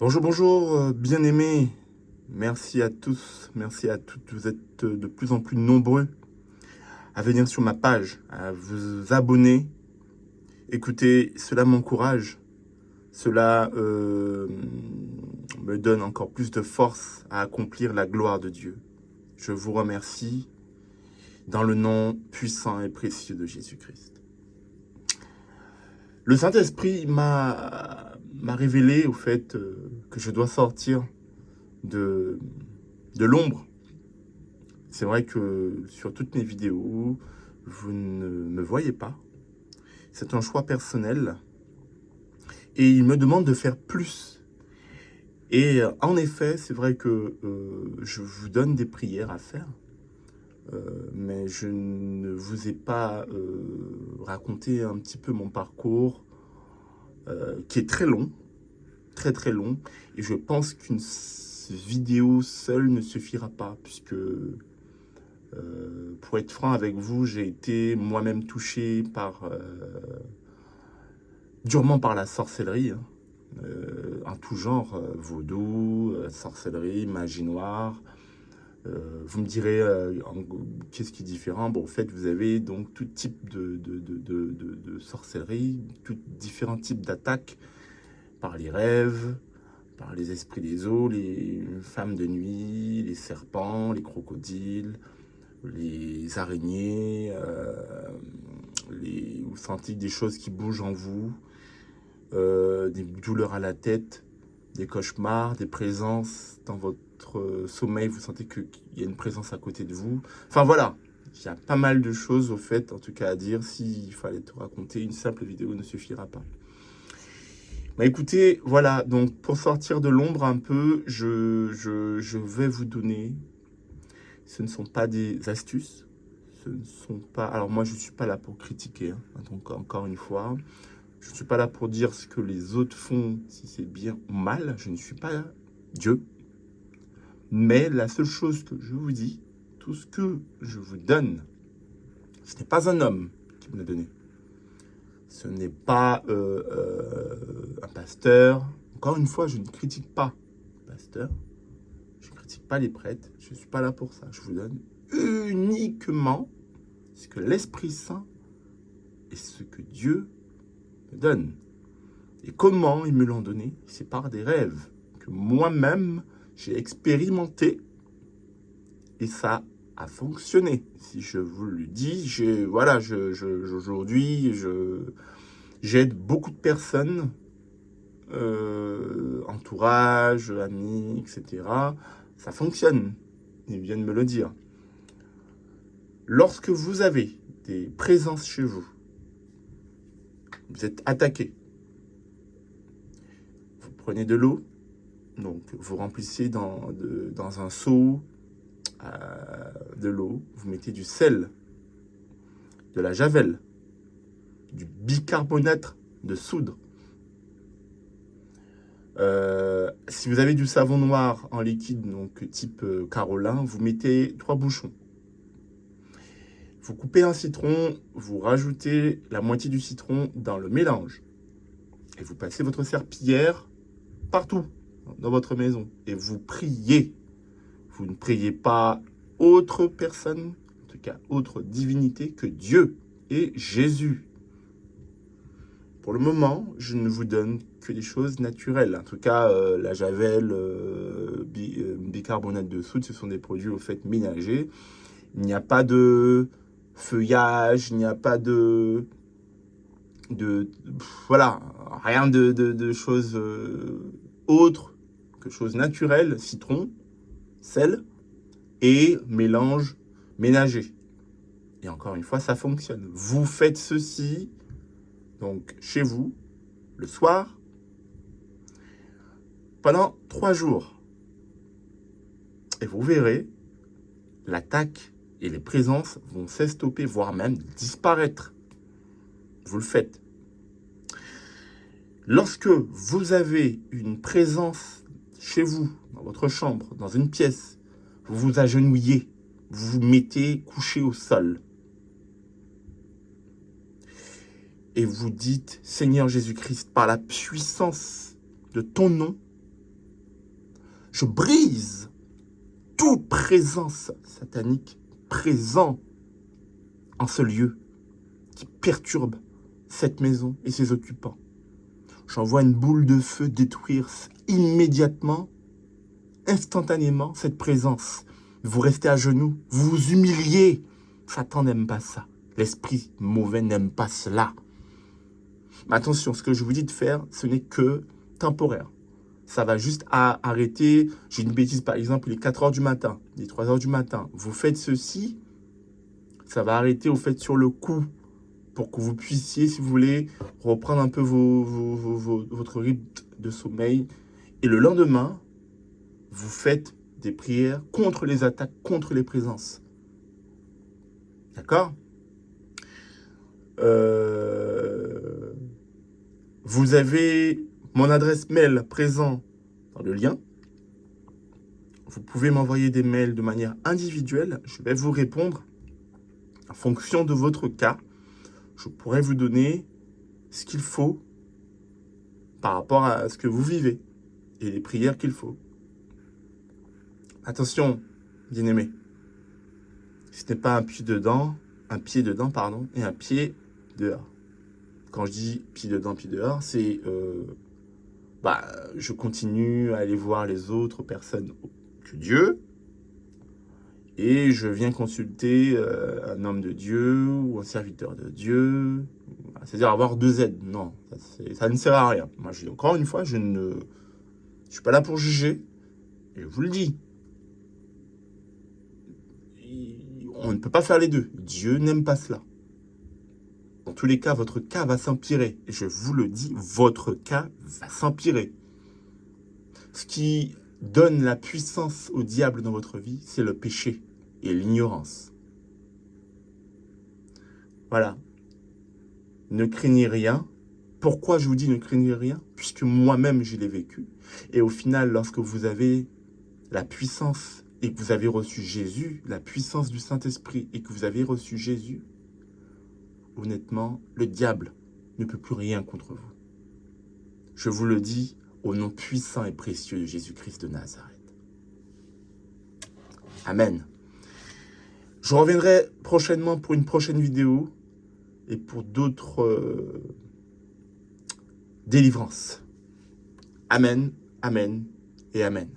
Bonjour, bonjour, bien-aimés. Merci à tous, merci à toutes. Vous êtes de plus en plus nombreux à venir sur ma page, à vous abonner. Écoutez, cela m'encourage, cela me donne encore plus de force à accomplir la gloire de Dieu. Je vous remercie dans le nom puissant et précieux de Jésus-Christ. Le Saint-Esprit m'a révélé au fait que je dois sortir de l'ombre. C'est vrai que sur toutes mes vidéos, vous ne me voyez pas. C'est un choix personnel. Et il me demande de faire plus. Et en effet, c'est vrai que je vous donne des prières à faire. Mais je ne vous ai pas raconté un petit peu mon parcours, qui est très long. Très très long. Et je pense qu'une vidéo seule ne suffira pas, puisque pour être franc avec vous, j'ai été moi-même touché durement par la sorcellerie, hein, en tout genre, vaudou, sorcellerie, magie noire. Vous me direz, qu'est-ce qui est différent? Bon, en fait, vous avez donc tout type de sorcellerie, différents types d'attaques par les rêves, par les esprits des eaux, les femmes de nuit, les serpents, les crocodiles, les araignées, vous sentez des choses qui bougent en vous, des douleurs à la tête, des cauchemars, des présences dans votre sommeil, vous sentez qu'il y a une présence à côté de vous. Enfin voilà, il y a pas mal de choses au fait, en tout cas à dire. S'il fallait te raconter, une simple vidéo ne suffira pas. Bah écoutez, voilà, donc pour sortir de l'ombre un peu, je vais vous donner, ce ne sont pas des astuces, ce ne sont pas... Alors moi, je ne suis pas là pour critiquer, hein, donc encore une fois, je ne suis pas là pour dire ce que les autres font, si c'est bien ou mal, je ne suis pas Dieu. Mais la seule chose que je vous dis, tout ce que je vous donne, ce n'est pas un homme qui me l'a donné. Ce n'est pas un pasteur. Encore une fois, je ne critique pas le pasteur. Je ne critique pas les prêtres. Je ne suis pas là pour ça. Je vous donne uniquement ce que l'Esprit Saint et ce que Dieu me donne. Et comment ils me l'ont donné? C'est par des rêves que moi-même, j'ai expérimenté. Et ça a fonctionné. Si je vous le dis, aujourd'hui, j'aide beaucoup de personnes, entourage, amis, etc. Ça fonctionne. Ils viennent me le dire. Lorsque vous avez des présences chez vous, vous êtes attaqué, vous prenez de l'eau, donc vous remplissez dans un seau de l'eau, vous mettez du sel, de la javel, du bicarbonate de soude. Si vous avez du savon noir en liquide, donc type Carolin, vous mettez 3 bouchons. Vous coupez un citron, vous rajoutez la moitié du citron dans le mélange. Et vous passez votre serpillière partout dans votre maison. Et vous priez. Vous ne priez pas autre personne, en tout cas autre divinité que Dieu et Jésus. Pour le moment, je ne vous donne que des choses naturelles. En tout cas, la javel, bicarbonate de soude, ce sont des produits au fait ménagers. Il n'y a pas de feuillage, il n'y a pas voilà, rien de choses autres que choses naturelles, citron, sel et mélange ménager. Et encore une fois, ça fonctionne. Vous faites ceci, donc chez vous, le soir, pendant 3 jours. Et vous verrez, l'attaque et les présences vont s'estopper, voire même disparaître. Vous le faites. Lorsque vous avez une présence chez vous, dans votre chambre, dans une pièce, vous vous agenouillez, vous vous mettez couché au sol. Et vous dites, Seigneur Jésus-Christ, par la puissance de ton nom, Je brise toute présence satanique présente en ce lieu qui perturbe cette maison et ses occupants. J'envoie une boule de feu détruire immédiatement, instantanément, cette présence. Vous restez à genoux, vous vous humiliez. Satan n'aime pas ça. L'esprit mauvais n'aime pas cela. Mais attention, ce que je vous dis de faire, ce n'est que temporaire. Ça va juste arrêter. J'ai une bêtise, par exemple, il est 4 heures du matin, il est 3 heures du matin. Vous faites ceci, ça va arrêter au fait sur le coup pour que vous puissiez, si vous voulez, reprendre un peu votre rythme de sommeil. Et le lendemain, vous faites des prières contre les attaques, contre les présences. D'accord ? Vous avez mon adresse mail présent dans le lien. Vous pouvez m'envoyer des mails de manière individuelle. Je vais vous répondre en fonction de votre cas. Je pourrais vous donner ce qu'il faut par rapport à ce que vous vivez et les prières qu'il faut. Attention, bien-aimés. Ce n'est pas un pied dedans, et un pied dehors. Quand je dis pied dedans, pied dehors, c'est je continue à aller voir les autres personnes que Dieu et je viens consulter un homme de Dieu ou un serviteur de Dieu, c'est-à-dire avoir 2 aides. Non, ça ne sert à rien. Moi, encore une fois, je ne suis pas là pour juger, et je vous le dis. On ne peut pas faire les deux. Dieu n'aime pas cela. Dans tous les cas, votre cas va s'empirer. Et je vous le dis, votre cas va s'empirer. Ce qui donne la puissance au diable dans votre vie, c'est le péché et l'ignorance. Voilà. Ne craignez rien. Pourquoi je vous dis ne craignez rien? Puisque moi-même, je l'ai vécu. Et au final, lorsque vous avez la puissance et que vous avez reçu Jésus, la puissance du Saint-Esprit, et que vous avez reçu Jésus, honnêtement, le diable ne peut plus rien contre vous. Je vous le dis au nom puissant et précieux de Jésus-Christ de Nazareth. Amen. Je reviendrai prochainement pour une prochaine vidéo et pour d'autres délivrances. Amen, amen et amen.